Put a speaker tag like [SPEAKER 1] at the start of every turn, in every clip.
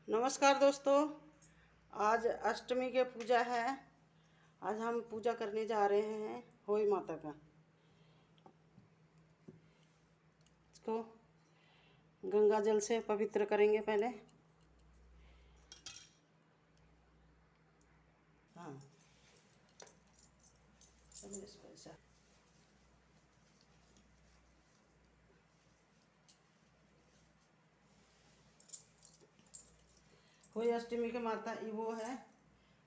[SPEAKER 1] नमस्कार दोस्तों, आज अष्टमी के पूजा है। आज हम पूजा करने जा रहे हैं होई माता का। इसको गंगा जल से पवित्र करेंगे पहले। हाँ, चलो इसको ऐसा। होई अष्टमी के माता वो है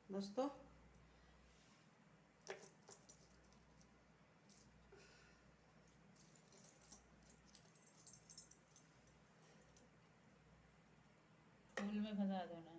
[SPEAKER 1] दोस्तों।
[SPEAKER 2] फूल में फंसा दो ना।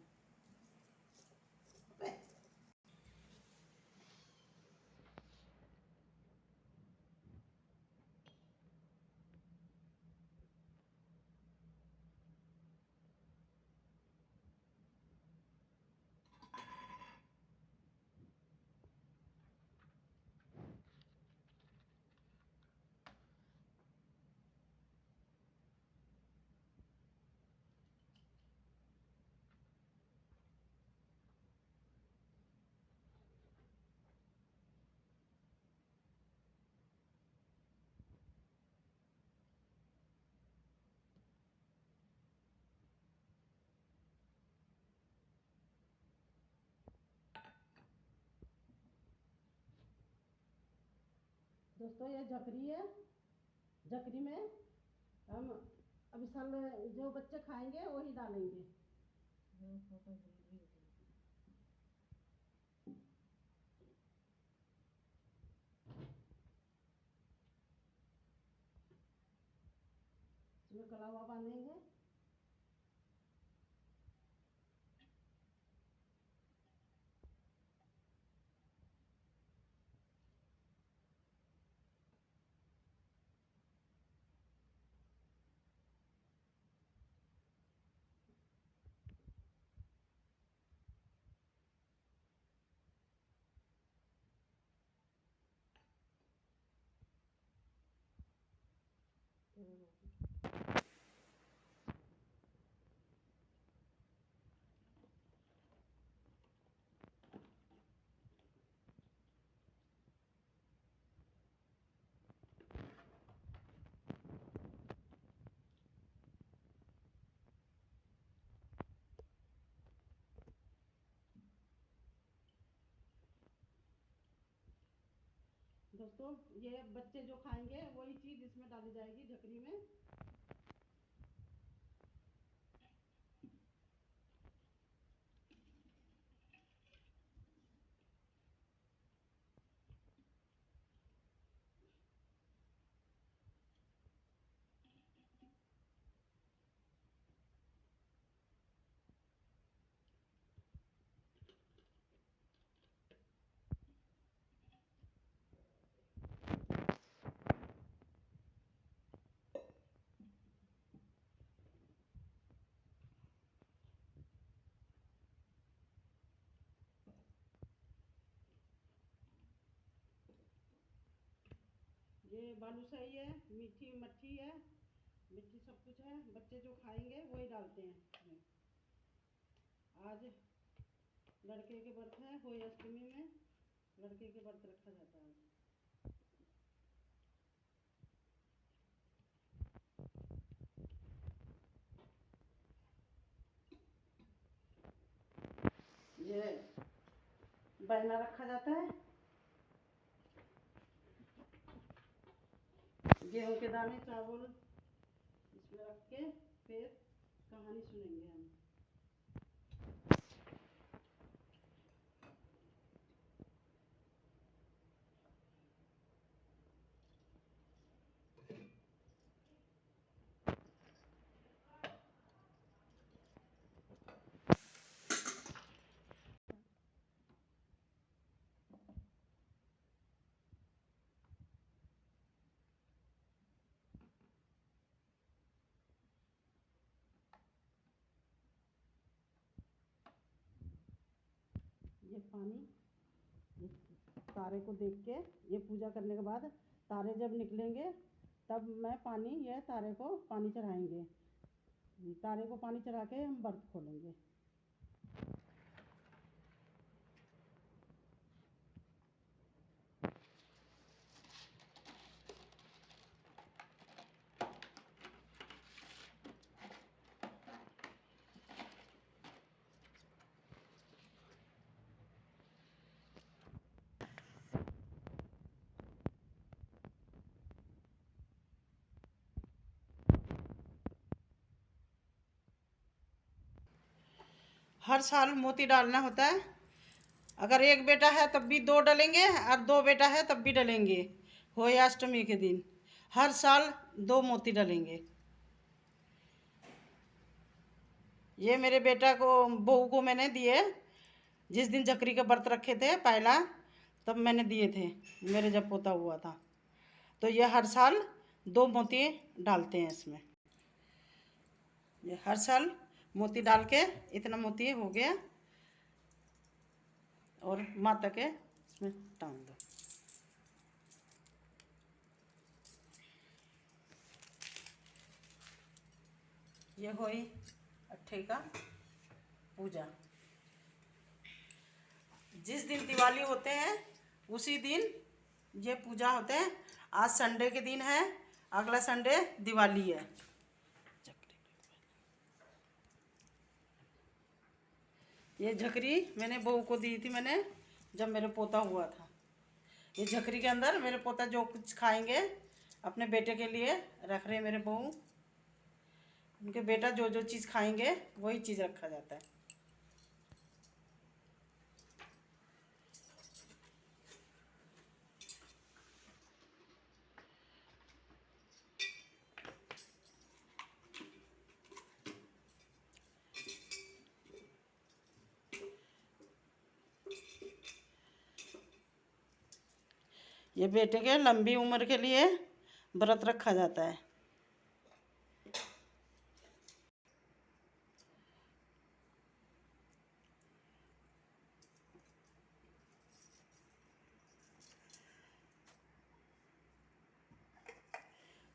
[SPEAKER 1] दोस्तों ये जकरी है। जकरी में हम अभी साल जो बच्चे खाएंगे वही डालेंगे। इसमें कलावा बांधेंगे। दोस्तों ये बच्चे जो खाएंगे वही चीज़ इसमें डाली जाएगी झकरी में। ये बालूशाही है, मीठी मट्ठी है, मिट्टी सब कुछ है। बच्चे जो खाएंगे वही डालते हैं इसमें। आज लड़के के व्रत है, होई अष्टमी में लड़के के व्रत रखा जाता है। ये बैना रखा जाता है। गेहूं के दाने चावल इसमें रख के फिर कहानी सुनेंगे हम। ये पानी, ये तारे को देख के, ये पूजा करने के बाद तारे जब निकलेंगे तब मैं पानी, ये तारे को पानी चढ़ाएंगे। तारे को पानी चढ़ा के हम व्रत खोलेंगे। हर साल मोती डालना होता है। अगर एक बेटा है तब भी 2 डलेंगे और 2 बेटा है तब भी डलेंगे। होय अष्टमी के दिन हर साल 2 मोती डलेंगे। ये मेरे बेटा को बहू को मैंने दिए जिस दिन जकरी का व्रत रखे थे पहला, तब मैंने दिए थे मेरे जब पोता हुआ था। तो ये हर साल 2 मोती डालते हैं इसमें। ये हर साल मोती डाल के इतना मोती हो गया और माता के इसमें टांग दो। ये हुई अट्ठे का पूजा। जिस दिन दिवाली होते हैं उसी दिन ये पूजा होते हैं। आज संडे के दिन है, अगला संडे दिवाली है। ये झकरी मैंने बहू को दी थी मैंने जब मेरे पोता हुआ था। ये झकरी के अंदर मेरे पोता जो कुछ खाएंगे अपने बेटे के लिए रख रहे मेरे बहू। उनके बेटा जो जो चीज़ खाएंगे वही चीज़ रखा जाता है। ये बेटे के लंबी उम्र के लिए व्रत रखा जाता है।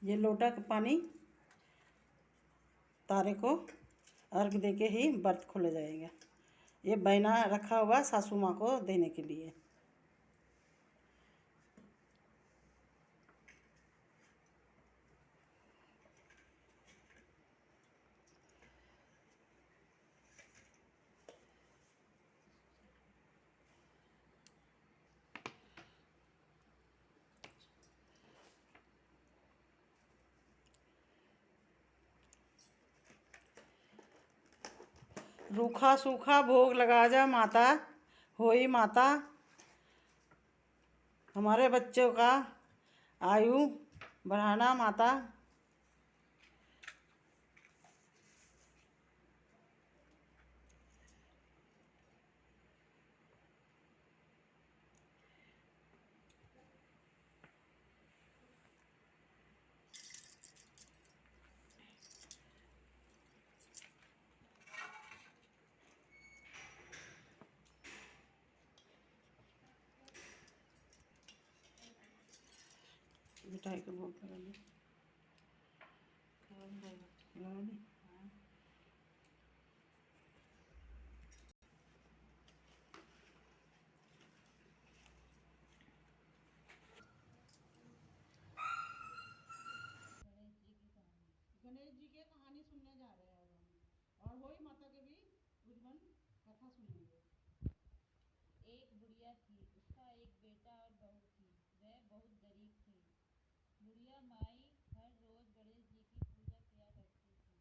[SPEAKER 1] ये लोटा का पानी तारे को अर्घ दे के ही व्रत खोला जाएगा। ये बहना रखा हुआ सासू माँ को देने के लिए। रूखा सूखा भोग लगा जा माता, होई माता हमारे बच्चों का आयु बढ़ाना माता। मिठाई का भोग लगा ली। लगा ली। गणेश जी की कहानी सुनने जा रहे हैं अब हम, और होई माता के भी बुझवन कथा सुनेंगे।
[SPEAKER 2] एक बुढ़िया थी, उसका एक बेटा और बहू थी। वह बहुत गरीब थी। बुढ़िया माई हर रोज गणेश जी की पूजा किया करती थी।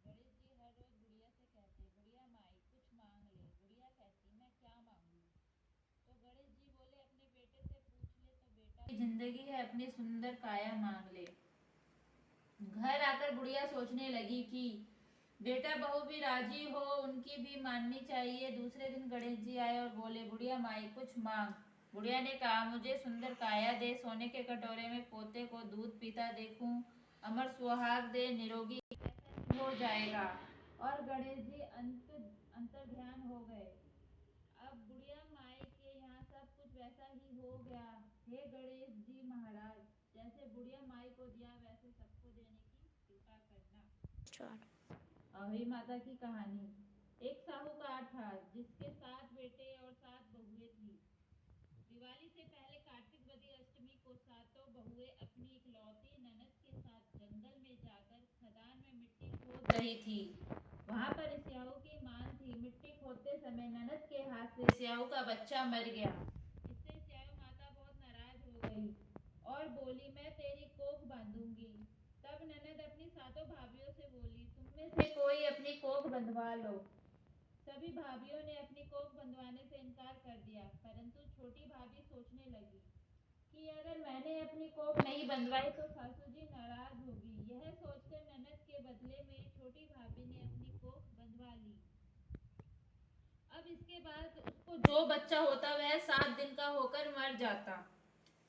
[SPEAKER 2] गणेश जी हर रोज बुढ़िया से कहते, बुढ़िया माई कुछ मांग ले। बुढ़िया कहती, मैं क्या मांगूं? तो गणेश जी बोले, अपने बेटे से पूछ ले तो बेटा की जिंदगी है, अपनी सुंदर काया मांग ले। घर आकर बुढ़िया सोचने लगी कि बेटा बहू भी राजी हो, उनकी भी माननी चाहिए। दूसरे दिन गणेश जी आए और बोले, बुढ़िया माई कुछ मांग। बुढ़िया ने कहा, मुझे सुंदर काया दे, सोने के कटोरे में पोते को दूध पीता देखूं, अमर सुहाग दे, निरोगी हो जाएगा। और गणेश जी अंतर्ध्यान हो गए। अब बुढ़िया माई के यहाँ सब कुछ वैसा ही हो गया। हे गणेश जी महाराज, जैसे बुढ़िया माई को दिया वैसे सबको देने की कृपा करना। अहोई माता की कहानी। एक साहूकार था जिसके 7 बेटे और 7 बहुएं थी। दिवाली से पहले कार्तिक बदी अष्टमी को सातों बहुएं अपनी इकलौती ननद के साथ जंगल में जाकर खदान में मिट्टी खोद रही थी। वहां पर स्याहू की मान थी। मिट्टी खोदते समय ननद के हाथ से स्याहू का बच्चा मर गया। इससे स्याहू माता बहुत नाराज हो गई और बोली, मैं तेरी कोख बांधूंगी। तब ननद अपनी सातों भाभियों से बोली, तुम में से कोई अपनी कोख बंधवा लो। सभी भाभियों ने अपनी कोख बंधवाने से इनकार कर दिया, परंतु छोटी भाभी सोचने लगी कि अगर मैंने अपनी कोख नहीं बंधवाई तो सासू जी नाराज होगी। यह सोचकर ननद के बदले में छोटी भाभी ने अपनी कोख बंधवा ली। अब इसके बाद उसको जो बच्चा होता वह 7 दिन का होकर मर जाता।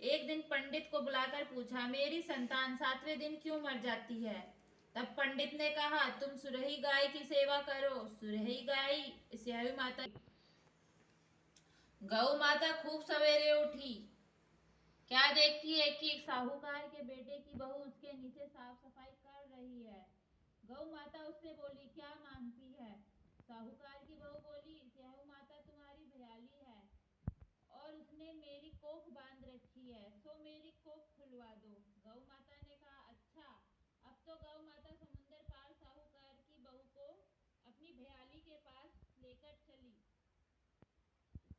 [SPEAKER 2] एक दिन पंडित को बुलाकर पूछा, मेरी संतान 7वें दिन क्यों मर जाती है? तब पंडित ने कहा, तुम सुरही गाय की सेवा करो। सुरही गाय स्याहू माता। गौ माता खूब सवेरे उठी। क्या देखती है कि एक साहूकार के बेटे की बहू उसके नीचे साफ सफाई कर रही है। गौ माता उससे बोली, क्या मांगती है? साहूकार की बहू बोली, स्याहू माता तुम्हारी भयाली है और उसने मेरी कोख बांध रखी है, सो मेरी कोख खुलवा दो। गौ माता ने कहा, अच्छा। अब तो गौ माता समुंदर पार साहूकार की बहू को अपनी भयाली के पास लेकर चली।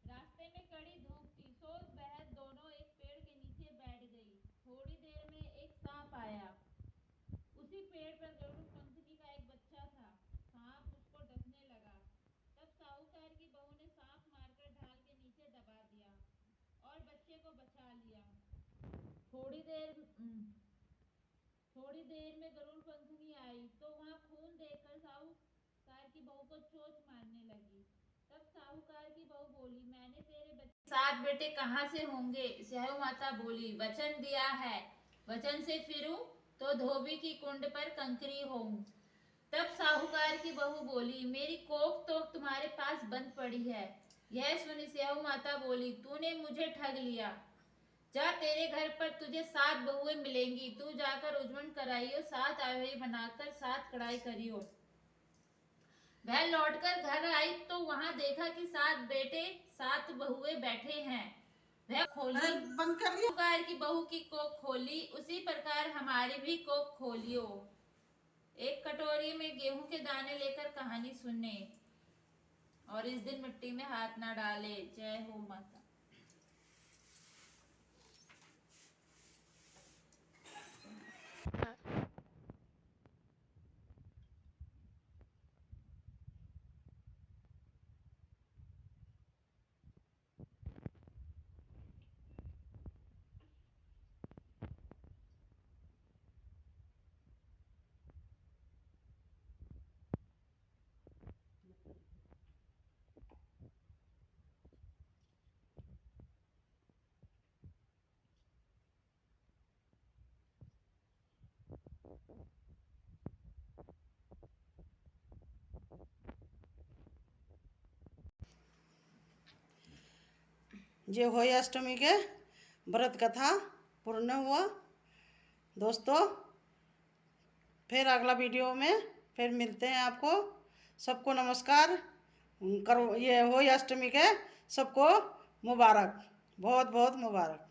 [SPEAKER 2] रास्ते में कड़ी धूप थी, सो वह दोनों एक पेड़ के नीचे बैठ गई। थोड़ी देर में एक सांप आया। उसी पेड़ पर गरुड़ पंखनी का एक बच्चा था। सांप उसको डसने लगा। तब साहूकार की बहू ने सांप मारकर ढाल के नीचे दबा दिया और बच्चे को बचा लिया। थोड़ी देर में गरुड़ पंखनी आई तो वहां खून देखकर साहूकार की बहू को चोट मारने लगी। तब साहूकार की बहू बोली, मैंने तेरे बच्चे 7 बेटे कहाँ से होंगे? स्याहू माता बोली, वचन दिया है, वचन से फिरूं तो धोबी की कुंड पर कंकरी होऊं। तब साहूकार की बहू बोली, मेरी कोख तो तुम्हारे पास बंद पड़ी है। यह सुनी स्याहू माता बोली, तूने मुझे ठग लिया। जा, तेरे घर पर तुझे 7 बहुएं मिलेंगी। तू जाकर उजमन कराइयो, 7 आयोरी बनाकर 7 कढ़ाई करियो। वह लौटकर घर आई तो वहां देखा कि 7 बेटे 7 बहुएं बैठे हैं। वह खोली, बंद कर दिया। साहूकार की बहू की कोख खोली। उसी प्रकार हमारी भी कोख खोलियो। एक कटोरी में गेहूं के दाने लेकर कहानी सुनने और इस दिन मिट्टी में हाथ ना डाले। जय हो माता।
[SPEAKER 1] ये होली अष्टमी के व्रत कथा पूर्ण हुआ दोस्तों। फिर अगला वीडियो में फिर मिलते हैं आपको। सबको नमस्कार करो। ये होली अष्टमी के सबको मुबारक, बहुत बहुत मुबारक।